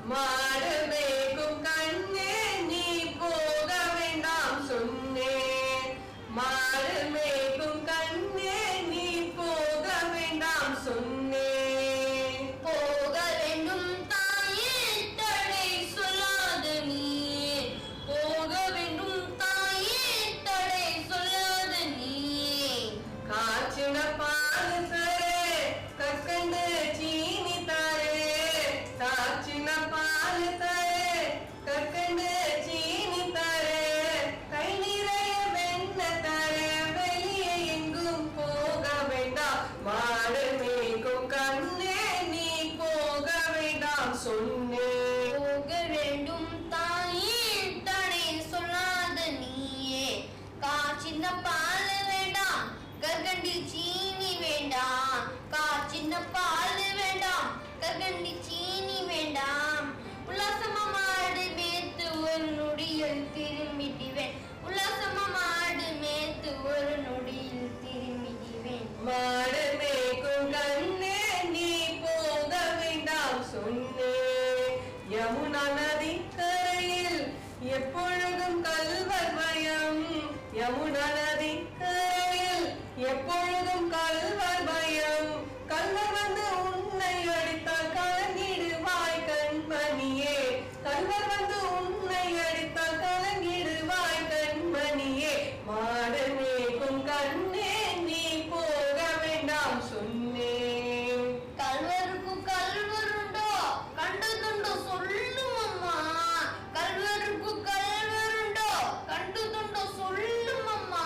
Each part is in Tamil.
மாடு மேய்க்கும் கண்ணே நீ போக வேண்டாம் சொன்னேன். மாடு மேய்க்கும் கண்ணே நீ போக வேண்டாம் சொன்னேன். போக வேண்டும் தாயே தடை சொல்லாது நீயே. போக வேண்டும் தாயே தடை சொல்லாது நீயே. காய்ச்சின பால் தரே கற்கண்டு சீனி தாரே. காய்ச்சின பால் தரே கற்கண்டு சீனி தாரே. கை நிறைய வெண்ண தாரே வெளியே எங்கும் போக வேண்டாம். மாடு மேய்க்கும் கண்ணே நீ போக வேண்டாம் சொன்னேன். போக வேண்டும் தாயே தடை சொல்லாத நீயே. காய்ச்சின பால் வேண்டாம் கற்கண்டி சீனி வேண்டாம். காய்ச்சின பால் வேண்டாம் கற்கண்டி சீனி வேண்டாம். உல்லாசமா மாடு மேத்து ஒரு நொடியில் திரும்பிடுவேன். உல்லாசமா மாடு மேத்து ஒரு நொடியில் திரும்பிடுவேன். மாடு மேய்க்கும் கண்ணே நீ போக வேண்டாம் சொன்னேன். யமுனா நதி கரையில் எப்பொழுதும் கல்வர் பயம். யமுனா நதி கரையில் எப்பொழுதும் கல்வர் பயம். கல்வர் வந்து உன்னை அடித்தால் கலங்கிடுவாய் கண்மணியே. கல்வர் வந்து உன்னை அடித்தால் கலங்கிடுவாய் கண்மணியே. மாடு மேய்க்கும் கண்ணே நீ போக வேண்டாம் சொன்னேன். கல்வருக்கு கல்வருண்டோ கண்டதுண்டோ சொல்லும் அம்மா. கல்வருக்கு கல்வருண்டோ கண்டதுண்டோ சொல்லும் அம்மா.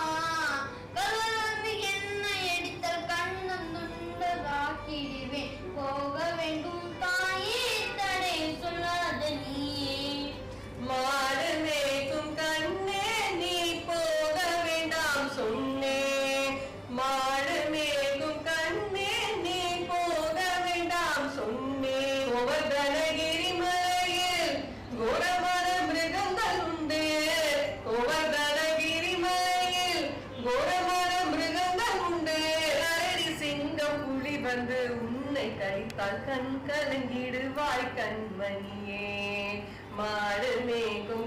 கல்வர் வந்து என்னை அடித்தால் கண்ணம் துண்டதாக்கிடுவேன். போக வேண்டும் தாயே தடை சொல்லாத நீயே. மாடு மேய்க்கும் கண்ணே நீ போக வேண்டாம் சொன்னேன். மாடு மேய்க்கும் கண்ணே நீ போக வேண்டாம் சொன்னேன். கோவர்தனகிரி மலையில் கோரமான மிருகங்கள் உண்டு. கோவர்தனகிரி மலையில் கோரமான மிருகங்கள் உண்டு. கரடி சிங்கம் புலி வந்து உன்னை கடித்தால் கண் கலங்கிடுவாய் கண்மணியே. மாடு மேய்க்கும்